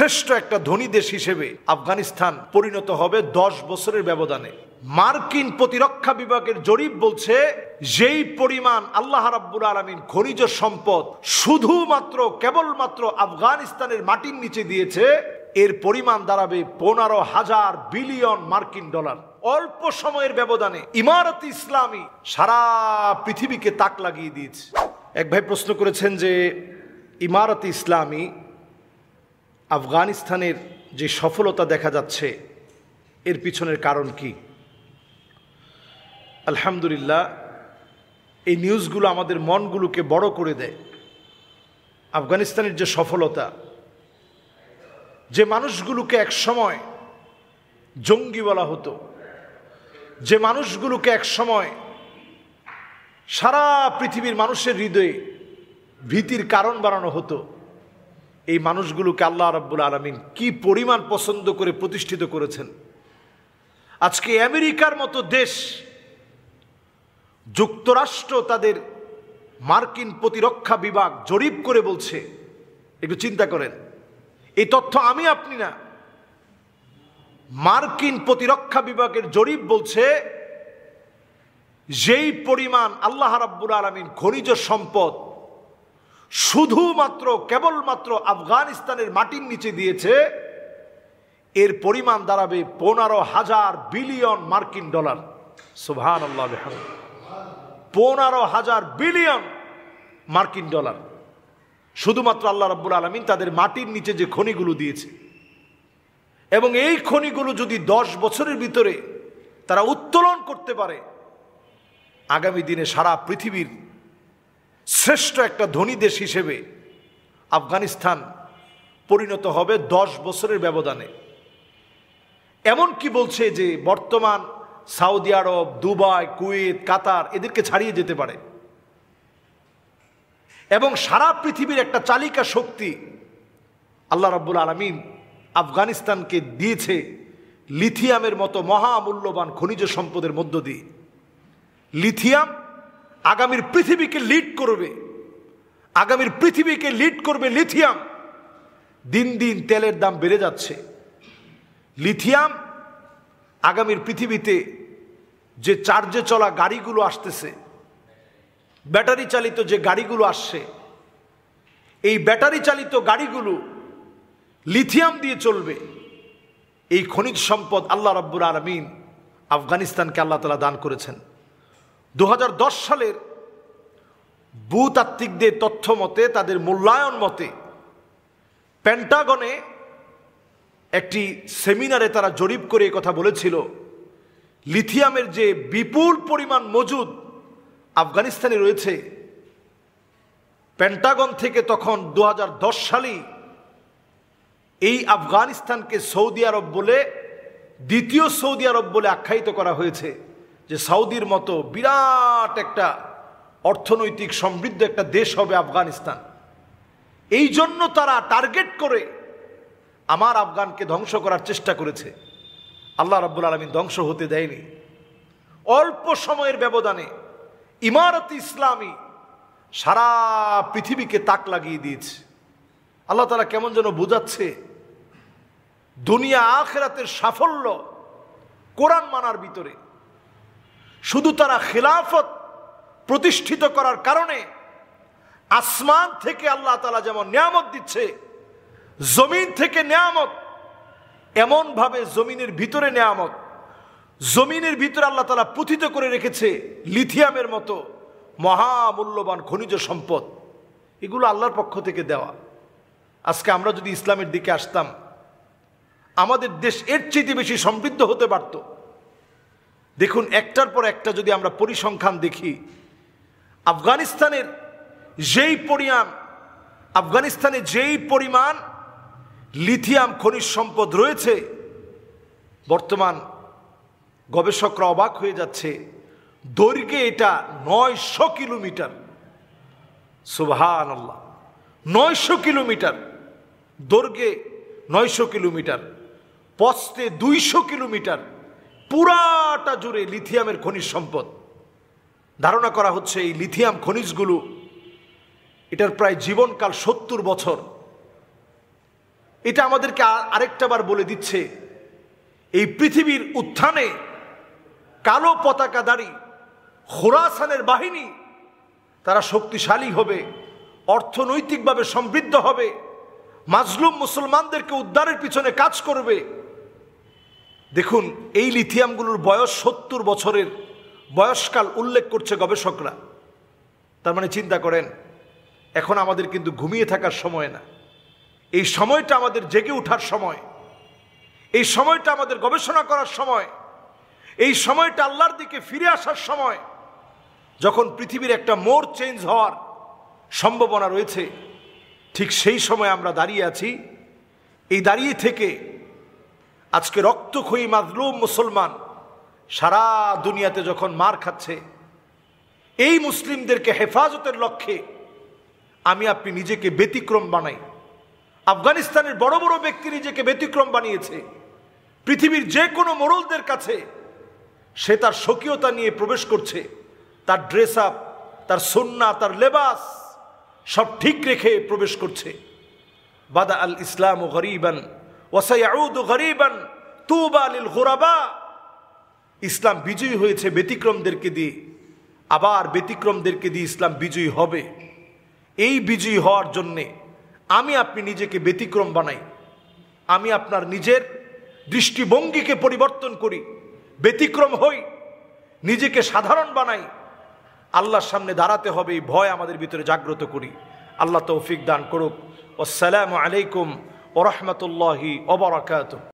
শ্রেষ্ঠ একটা ধনী দেশ হিসেবে আফগানিস্তান পরিণত হবে 10 বছরের ব্যবধানে। মার্কিন প্রতিরক্ষা বিভাগের জরিপ বলছে যেই পরিমাণ আল্লাহ রাব্বুল আলামিন খনিজ সম্পদ শুধুমাত্র কেবলমাত্র আফগানিস্তানের মাটির নিচে দিয়েছে, এর পরিমাণ দাঁড়াবে 15,000 বিলিয়ন মার্কিন ডলার। অল্প সময়ের ব্যবধানে ইমারত ইসলামী সারা পৃথিবীকে তাক লাগিয়ে দিয়েছে। এক ভাই প্রশ্ন করেছেন যে ইমারত ইসলামী আফগানিস্তানের যে সফলতা দেখা যাচ্ছে এর পিছনের কারণ কি? আলহামদুলিল্লাহ, এই নিউজগুলো আমাদের মনগুলোকে বড় করে দেয়। আফগানিস্তানের যে সফলতা, যে মানুষগুলোকে একসময় জঙ্গি বলা হতো, যে মানুষগুলোকে একসময় সারা পৃথিবীর মানুষের হৃদয়ে ভীতির কারণ বানানো হতো, এই মানুষগুলোকে আল্লাহ রাব্বুল আলামিন কি পরিমাণ পছন্দ করে প্রতিষ্ঠিত করেছেন। আজকে আমেরিকার মতো দেশ, যুক্তরাষ্ট্র তাদের মার্কিন প্রতিরক্ষা বিভাগ জরিপ করে বলছে, একটু চিন্তা করেন, এই তথ্য আমি আপনি না, মার্কিন প্রতিরক্ষা বিভাগের জরিপ বলছে যেই পরিমাণ আল্লাহ রাব্বুল আলামিন খনিজ সম্পদ শুধুমাত্র কেবলমাত্র আফগানিস্তানের মাটির নিচে দিয়েছে, এর পরিমাণ দাঁড়াবে 15,000 বিলিয়ন মার্কিন ডলার। সুবহানাল্লাহ, 15,000 বিলিয়ন মার্কিন ডলার শুধুমাত্র আল্লাহ রাব্বুল আলামিন তাদের মাটির নিচে যে খনিগুলো দিয়েছে। এবং এই খনিগুলো যদি 10 বছরের ভিতরে তারা উত্তোলন করতে পারে, আগামী দিনে সারা পৃথিবীর শ্রেষ্ঠ একটা ধনী দেশ হিসেবে আফগানিস্তান পরিণত হবে 10 বছরের ব্যবধানে। এমন কি বলছে যে বর্তমান সৌদি আরব, দুবাই, কুয়েত, কাতার এদেরকে ছাড়িয়ে যেতে পারে। এবং সারা পৃথিবীর একটা চালিকা শক্তি আল্লাহ রাব্বুল আলামিন আফগানিস্তানকে দিয়েছে লিথিয়ামের মতো মহামূল্যবান খনিজ সম্পদের মধ্য দিয়ে। লিথিয়াম আগামীর পৃথিবীকে লিড করবে, আগামীর পৃথিবীকে লিড করবে লিথিয়াম। দিন দিন তেলের দাম বেড়ে যাচ্ছে। লিথিয়াম আগামীর পৃথিবীতে যে চার্জে চলা গাড়িগুলো আসতেছে, ব্যাটারি চালিত যে গাড়িগুলো আসছে, এই ব্যাটারি চালিত গাড়িগুলো লিথিয়াম দিয়ে চলবে। এই খনিজ সম্পদ আল্লাহ রাব্বুল আলামিন আফগানিস্তানকে আল্লাহ তাআলা দান করেছেন। 2010 সালের ভূতাত্ত্বিকদের তথ্য মতে, তাদের মূল্যায়ন মতে, পেন্টাগনে একটি সেমিনারে তারা জরিপ করে কথা বলেছিল, লিথিয়ামের যে বিপুল পরিমাণ মজুদ আফগানিস্তানে রয়েছে, পেন্টাগন থেকে তখন 2010 সালেই এই আফগানিস্তানকে সৌদি আরব বলে, দ্বিতীয় সৌদি আরব বলে আখ্যায়িত করা হয়েছে, যে সৌদির মতো বিরাট একটা অর্থনৈতিক সমৃদ্ধ একটা দেশ হবে আফগানিস্তান। এই জন্য তারা টার্গেট করে আমার আফগানকে ধ্বংস করার চেষ্টা করেছে। আল্লাহ রাব্বুল আলামিন ধ্বংস হতে দেয়নি। অল্প সময়ের ব্যবধানে ইমারত ইসলামী সারা পৃথিবীকে তাক লাগিয়ে দিয়েছে। আল্লাহ তাআলা কেমন যেন বোঝাচ্ছে, দুনিয়া আখিরাতের সাফল্য কোরআন মানার ভিতরে। শুধু তারা খিলাফত প্রতিষ্ঠিত করার কারণে আসমান থেকে আল্লাহ তাআলা যেমন নিয়ামত দিচ্ছে, জমিন থেকে নিয়ামত, এমন ভাবে জমিনের ভিতরে নিয়ামত, জমিনের ভিতরে আল্লাহ তাআলা পুথিত করে রেখেছে লিথিয়ামের মতো মহামূল্যবান খনিজ সম্পদ। এগুলো আল্লাহর পক্ষ থেকে দেওয়া। আজকে আমরা যদি ইসলামের দিকে আসতাম, আমাদের দেশ এর চেয়ে বেশি সমৃদ্ধ হতে পারত। দেখুন, একটার পর একটা যদি আমরা পরিসংখ্যান দেখি, আফগানিস্তানে যেই পরিমাণ লিথিয়াম খনিজ সম্পদ রয়েছে, বর্তমান গবেষকরা অবাক হয়ে যাচ্ছে। দৈর্ঘ্যে এটা 900 কিলোমিটার। সুবহানাল্লাহ, 900 কিলোমিটার দৈর্ঘ্যে, 900 কিলোমিটার, প্রস্থে 200 কিলোমিটার, পুরাটা জুড়ে লিথিয়ামের খনিজ সম্পদ। ধারণা করা হচ্ছে এই লিথিয়াম খনিজগুলো, এটার প্রায় জীবনকাল 70 বছর। এটা আমাদেরকে আরেকটা বার বলে দিচ্ছে এই পৃথিবীর উত্থানে কালো পতাকাধারী খোরাসানের বাহিনী তারা শক্তিশালী হবে, অর্থনৈতিকভাবে সমৃদ্ধ হবে, মাজলুম মুসলমানদেরকে উদ্ধারের পিছনে কাজ করবে। দেখুন, এই লিথিয়ামগুলোর বয়স 70 বছরের বয়সকাল উল্লেখ করছে গবেষকরা। তার মানে চিন্তা করেন, এখন আমাদের কিন্তু ঘুমিয়ে থাকার সময় না, এই সময়টা আমাদের জেগে ওঠার সময়, এই সময়টা আমাদের গবেষণা করার সময়, এই সময়টা আল্লাহর দিকে ফিরে আসার সময়, যখন পৃথিবীর একটা মোড় চেঞ্জ হওয়ার সম্ভাবনা রয়েছে। ঠিক সেই সময় আমরা দাঁড়িয়ে আছি। এই দাঁড়িয়ে থেকে আজকে রক্তক্ষয়ী মাজলুম মুসলমান সারা দুনিয়াতে যখন মার খাচ্ছে, এই মুসলিমদেরকে হেফাজতের লক্ষ্যে আমি আপনি নিজেকে ব্যতিক্রম বানাই। আফগানিস্তানের বড় বড় ব্যক্তি নিজেকে ব্যতিক্রম বানিয়েছে। পৃথিবীর যে কোনো মোড়লদের কাছে সে তার স্বকীয়তা নিয়ে প্রবেশ করছে, তার ড্রেস আপ, তার সুন্নাহ, তার লেবাস সব ঠিক রেখে প্রবেশ করছে। বাদা আল ইসলাম গরিবান ওয়া সায়াউদু গরিবান তুবা লিল গুরাবা। ইসলাম বিজয়ী হয়েছে ব্যতিক্রমদেরকে দিয়ে, আবার ব্যতিক্রমদেরকে দিয়ে ইসলাম বিজয়ী হবে। এই বিজয়ী হওয়ার জন্যে আমি আপনি নিজেকে ব্যতিক্রম বানাই, আমি আপনার নিজের দৃষ্টিভঙ্গিকে পরিবর্তন করি, ব্যতিক্রম হই, নিজেকে সাধারণ বানাই। আল্লাহর সামনে দাঁড়াতে হবে এই ভয় আমাদের ভিতরে জাগ্রত করি। আল্লাহ তৌফিক দান করুক। আসসালামু আলাইকুম ওয়া রাহমাতুল্লাহি ওয়া বারাকাতুহু।